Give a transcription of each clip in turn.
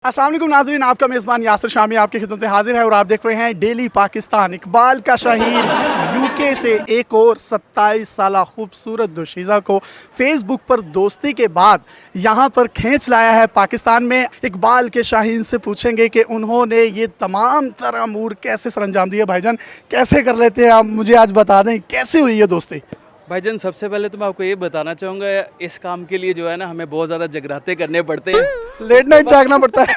अस्सलाम वालेकुम नाज़रीन, आपका मेज़बान यासिर शामी आपकी खिदमत में हाजिर है और आप देख रहे हैं डेली पाकिस्तान। इकबाल का शाहीन यूके से एक और 27 साला खूबसूरत दोशीज़ा को फेसबुक पर दोस्ती के बाद यहाँ पर खींच लाया है पाकिस्तान में। इकबाल के शाहीन से पूछेंगे कि उन्होंने ये तमाम तरह अमूर कैसे सरअंजाम दिए। भाईजान कैसे कर लेते हैं आप, मुझे आज बता दें कैसे हुई ये दोस्ती। भाईजान सबसे पहले तो मैं आपको ये बताना चाहूँगा, इस काम के लिए जो है ना हमें बहुत ज़्यादा जगराते करने पड़ते हैं, लेट नाइट जागना पड़ता है।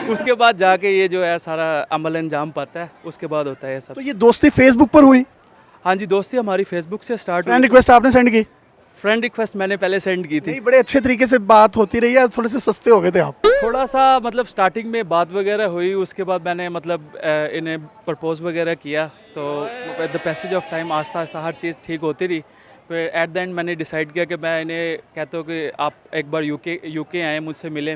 उसके बाद जाके ये जो है सारा अमल अंजाम पाता है, उसके बाद होता है सब। तो ये दोस्ती फेसबुक पर हुई? हाँ जी, दोस्ती हमारी फेसबुक से स्टार्ट फ्रेंड हुई। रिक्वेस्ट आपने सेंड की? फ्रेंड रिक्वेस्ट मैंने पहले सेंड की थी। नहीं, बड़े अच्छे तरीके से बात होती रही है, थोड़े से सस्ते हो गए थे आप। थोड़ा सा मतलब स्टार्टिंग में बात वगैरह हुई, उसके बाद मैंने मतलब इन्हें प्रपोज वगैरह किया, तो with the passage of time आस्ता आस्ता हर चीज़ ठीक होती रही। फिर एट द एंड मैंने डिसाइड किया कि मैं इन्हें कहता हूँ कि आप एक बार यूके आए, मुझसे मिले,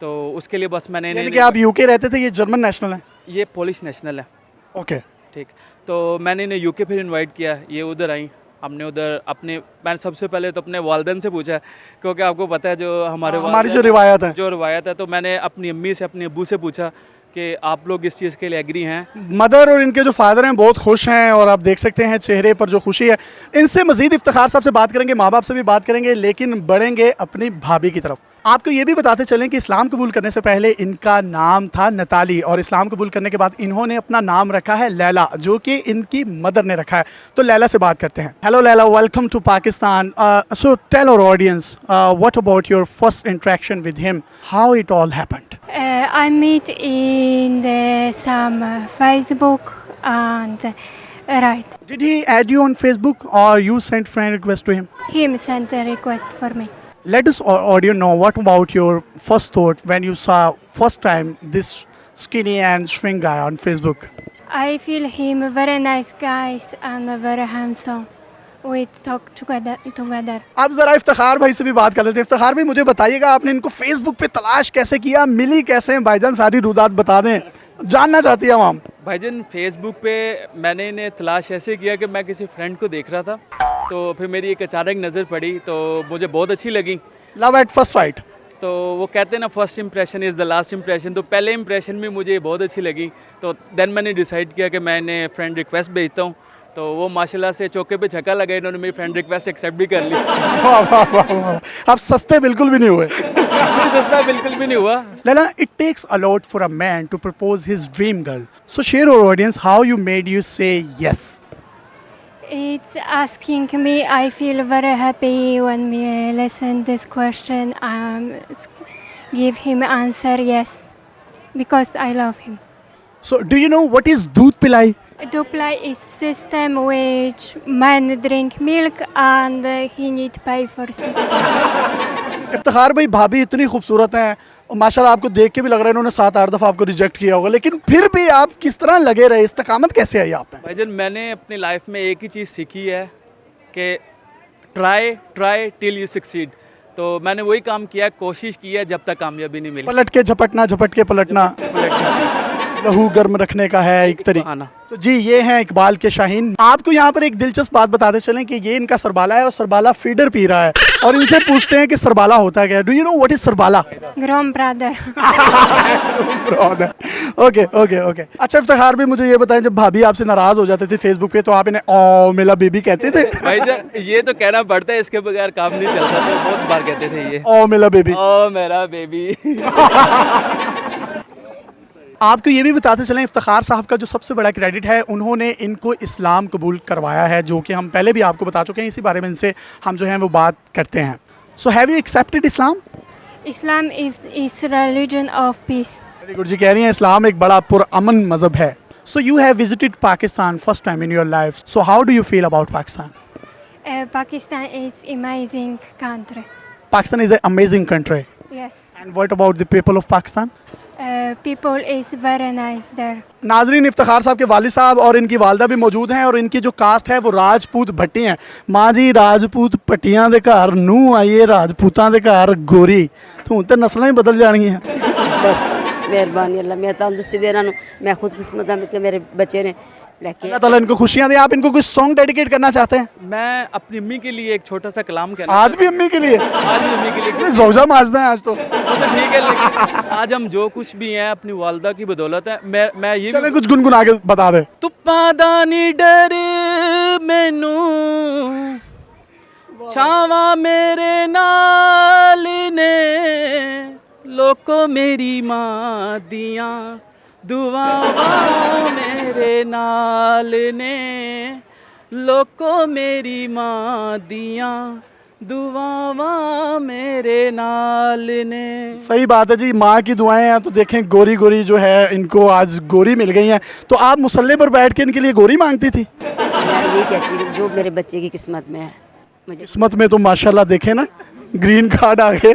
तो उसके लिए बस मैंने यानी कि आप यूके रहते थे, ये जर्मन नेशनल है? ये पोलिश नेशनल है। ओके। ठीक, तो मैंने इन्हें यूके फिर इनवाइट किया, ये उधर आई। हमने उधर मैंने सबसे पहले तो अपने वालिदैन से पूछा, क्योंकि आपको पता है जो हमारी जो रिवायत है, तो मैंने अपनी अम्मी से, अपने अब्बू से पूछा कि आप लोग इस चीज़ के लिए एग्री हैं। मदर और इनके जो फादर हैं बहुत खुश हैं और आप देख सकते हैं चेहरे पर जो खुशी है। इनसे मजीद इफ्तिखार साहब से बात करेंगे, माँ बाप से भी बात करेंगे, लेकिन बढ़ेंगे अपनी भाभी की तरफ। आपको ये भी बताते चलें कि इस्लाम कबूल करने से पहले इनका नाम था नताली और इस्लाम कबूल करने के बाद इन्होंने अपना नाम रखा है लैला, जो कि इनकी मदर ने रखा है। तो लैला से बात करते हैं। Hello Laila, welcome to Pakistan. So tell our audience what about your first interaction with him, how it all happened? I met in some Facebook and right. Did he add you on Facebook or you sent friend request to him? Him sent a request for me. Let us audio know what about your first thought when you saw first time this skinny and shrink guy on Facebook? I feel him a very nice guy and very handsome. We talk together. अब जरा इफ्तिखार भाई से भी बात कर लेते हैं। इफ्तिखार भाई, मुझे बताइएगा आपने इनको फेसबुक पे तलाश कैसे किया, मिली कैसे? भाईजान सारी रुदात बता दें, जानना चाहती है आवाम। भाईजान फेसबुक पे मैंने इन्हें तलाश ऐसे किया कि मैं किसी फ्रेंड को देख रहा था, तो फिर मेरी एक अचानक नज़र पड़ी, तो मुझे बहुत अच्छी लगी। लव एट फर्स्ट साइट, तो वो कहते हैं ना, first impression is the last impression. तो पहले इंप्रेशन में मुझे बहुत अच्छी लगी, तो देन मैंने डिसाइड किया कि मैं इन्हें फ्रेंड रिक्वेस्ट भेजता हूँ। तो वो माशाल्लाह से चौके पे छक्का लगा, इन्होंने मेरी फ्रेंड रिक्वेस्ट एक्सेप्ट भी कर ली। वाह वाह वाह वाह। आप सस्ते बिल्कुल भी नहीं हुए। सस्ता बिल्कुल भी नहीं हुआ। Lala, it takes a lot for a man to propose his dream girl. So share our audience how you made you say yes. It's asking me. I feel very happy when me listen this question. Give him answer yes, because I love him. So do you know what is doodh pilai? Dupla is system which man drink milk and he need pay for system. Iftikhar भाई, भाभी इतनी खूबसूरत हैं और माशाल्लाह आपको देख के भी लग रहा है इन्होंने 7-8 दफ़ा आपको रिजेक्ट किया होगा, लेकिन फिर भी आप किस तरह लगे रहे? इस्तिकामत कैसे आई आप में? भाईजान मैंने अपनी लाइफ में एक ही चीज़ सीखी है कि ट्राई टिल यू सक्सीड। तो मैंने वही काम किया, कोशिश की है जब तक कामयाबी नहीं मिली। पलट के झपटना, झपट के पलटना, लहू गर्म रखने का है एक तरीका। तो जी, ये हैं इकबाल के शाहीन। आपको यहाँ पर एक दिलचस्प बात बताते चलें कि ये इनका सरबाला है और सरबाला फीडर पी रहा है, और इनसे पूछते हैं कि सरबाला होता क्या है। Do you know what is सरबाला? Grom brother. Okay okay okay. अच्छा इफ्तिखार भी, मुझे ये बताएं, जब भाभी आपसे नाराज हो जाते थे फेसबुक पे तो आप इन्हें ओ मेरा बेबी कहते थे? भाईजान ये तो कहना पड़ता है, इसके बगैर काम नहीं चलता, तो बहुत बार कहते थे ये ओ मेरा बेबी, ओ मेरा बेबी। आपको ये भी बताते चलें, इफ्तिखार साहब का जो सबसे बड़ा क्रेडिट है, उन्होंने इनको इस्लाम कबूल करवाया है, जो कि हम पहले भी आपको बता चुके हैं। इसी बारे में इनसे हम जो हैं वो बात करते हैं। So have you accepted Islam? Islam is religion of peace. Very good जी, कह रही हैं इस्लाम एक बड़ा पुरअमन मज़हब है। So you have visited Pakistan first time in your life, so how do you feel about Pakistan? Pakistan is amazing country. Pakistan is an amazing country. Yes. And what about the people of Pakistan? People is very nice there. नाजरीन, इफ्तिखार साहब के वालिद साहब और इनकी वालदा भी मौजूद हैं और इनकी जो कास्ट है वो राजपूत भट्टी हैं। माँ जी राजपूत भट्टियां दे घर, नूं आइए राजपूतां दे घर गोरी, तो तो नस्लें ही बदल जानी हैं। बस मेहरबानी अल्लाह, मैं तंदुरुस्ती दे रहा हूँ। मैं खुद किस्मत है कि मेरे बच्चे ने लेके अल्लाह ताला इनको खुशियाँ दे। आप इनको कुछ सॉन्ग डेडिकेट करना चाहते हैं? मैं अपनी अम्मी के लिए एक छोटा सा कलाम कहना आज भी अम्मी के लिए? आज भी अम्मी के लिए जोजा माजदा है आज तो। तो ठीक है, लेकिन आज हम जो कुछ भी हैं अपनी वालदा की बदौलत है। मैं ये चले कुछ गुनगुना के बता दे। तुप्पा दा नी डर मैनू छावा मेरे नाल ने लोको मेरी मां दियां दुआवां मेरे नाल ने लोको मेरी मां दियां दुआवां मेरे नाल ने। सही बात है जी, माँ की दुआएं हैं तो देखें गोरी गोरी जो है इनको आज गोरी मिल गई हैं। तो आप मुसल्ले पर बैठ के इनके लिए गोरी मांगती थी? मैं ये कहती हूँ जो मेरे बच्चे की किस्मत में है मुझे किस्मत में तो माशाल्लाह देखें ना ग्रीन कार्ड आ गए।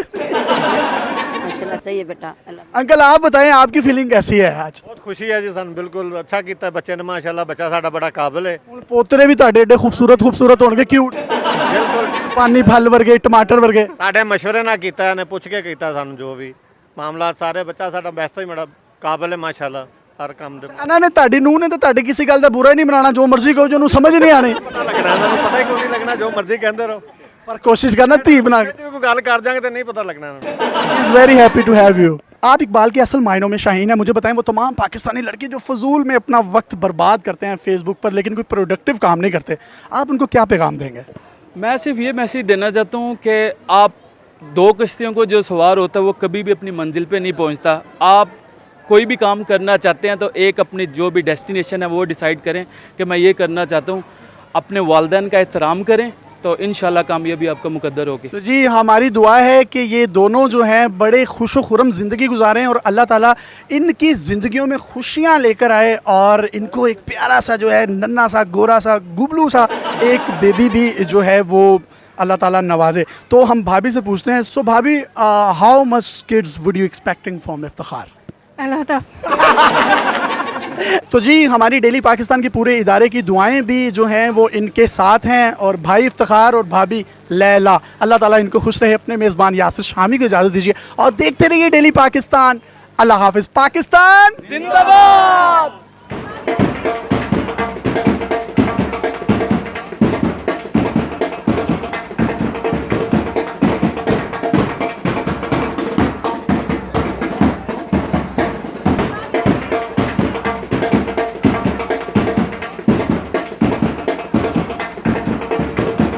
माशाल्लाह सही है बेटा। अल्लाह अंकल आप बताएं आपकी फीलिंग कैसी है आज? बहुत खुशी है जी सन बिल्कुल अच्छा ਕੀਤਾ ਬੱਚੇ ਨੇ ਮਾਸ਼ਾਅੱਲਾ ਬੱਚਾ ਸਾਡਾ ਬੜਾ ਕਾਬਿਲ ਹੈ ਹੁਣ ਪੋਤਰੇ ਵੀ ਤੁਹਾਡੇ ਏਡੇ ਖੂਬਸੂਰਤ ਹੋਣਗੇ, ਕਿਊਟ ਬਿਲਕੁਲ ਪਾਨੀ ਫਲ ਵਰਗੇ, ਟਮਾਟਰ ਵਰਗੇ। ਸਾਡੇ ਮਸ਼ਵਰੇ ਨਾਲ ਕੀਤਾ ਇਹਨੇ ਪੁੱਛ ਕੇ ਕੀਤਾ ਸਾਨੂੰ ਜੋ ਵੀ ਮਾਮਲਾ ਸਾਰੇ ਬੱਚਾ ਸਾਡਾ ਵੈਸੇ ਹੀ ਬੜਾ ਕਾਬਿਲ ਹੈ ਮਾਸ਼ਾਅੱਲਾ ਹਰ ਕੰਮ ਦੇ ਇਹਨਾਂ ਨੇ ਤੁਹਾਡੀ ਨੂੰਹ ਨੇ ਤਾਂ ਤੁਹਾਡੀ ਕਿਸੇ ਗੱਲ ਦਾ ਬੁਰਾ ਹੀ ਨਹੀਂ ਬਣਾਉਣਾ, ਜੋ ਮਰਜ਼ੀ ਕਹੋ, ਜੋ ਉਹਨੂੰ ਸਮਝ ਨਹੀਂ ਆਣੀ, ਪਤਾ ਲੱਗਣਾ ਇਹਨਾਂ ਨੂੰ ਪਤਾ ਹੀ ਕੋਈ ਨਹੀਂ ਲੱਗਣਾ ਜੋ ਮਰਜ਼ੀ ਕਹਿੰਦੇ ਰਹੋ ਪਰ ਕੋशिश करना ਧੀ ਬਣਾ के। ਜੇ ਕੋਈ ਗੱਲ ਕਰ ਜਾਾਂਗੇ ਤੇ ਨਹੀਂ ਪਤਾ ਲੱਗਣਾ ਇਹਨਾਂ ਨੂੰ is very happy to have you. आप इकबाल के असल मायनों में शाहीन है। मुझे बताएं वो तमाम पाकिस्तानी लड़के जो फजूल में अपना वक्त बर्बाद करते हैं फेसबुक पर लेकिन कोई प्रोडक्टिव काम नहीं करते, आप उनको क्या पैगाम देंगे? मैं सिर्फ ये मैसेज देना चाहता हूँ कि आप दो किश्तियों को जो सवार होता है वो कभी भी अपनी मंजिल पे नहीं पहुँचता। आप कोई भी काम करना चाहते हैं तो एक अपनी जो भी डेस्टिनेशन है वो डिसाइड करें कि मैं ये करना चाहता हूँ, अपने वालिदैन का एहतराम करें तो इंशाल्लाह कामयाबी आपका मुकद्दर होगी। तो जी हमारी दुआ है कि ये दोनों जो हैं बड़े खुश खुरम ज़िंदगी गुजारें और अल्लाह ताला इनकी ज़िंदगियों में खुशियाँ लेकर आए और इनको एक प्यारा सा जो है नन्ना सा गोरा सा गुबलू सा एक बेबी भी जो है वो अल्लाह ताला नवाजे। तो हम भाभी से पूछते हैं, सो भाभी how much kids would you expecting from Iftikhar? A lot of. तो जी हमारी डेली पाकिस्तान के पूरे इदारे की दुआएं भी जो हैं वो इनके साथ हैं और भाई इफ्तिखार और भाभी लैला, अल्लाह ताला इनको खुश रहे। अपने मेज़बान यासिर शामी को इजाज़त दीजिए और देखते रहिए डेली पाकिस्तान। अल्लाह हाफिज़। पाकिस्तान जिंदाबाद।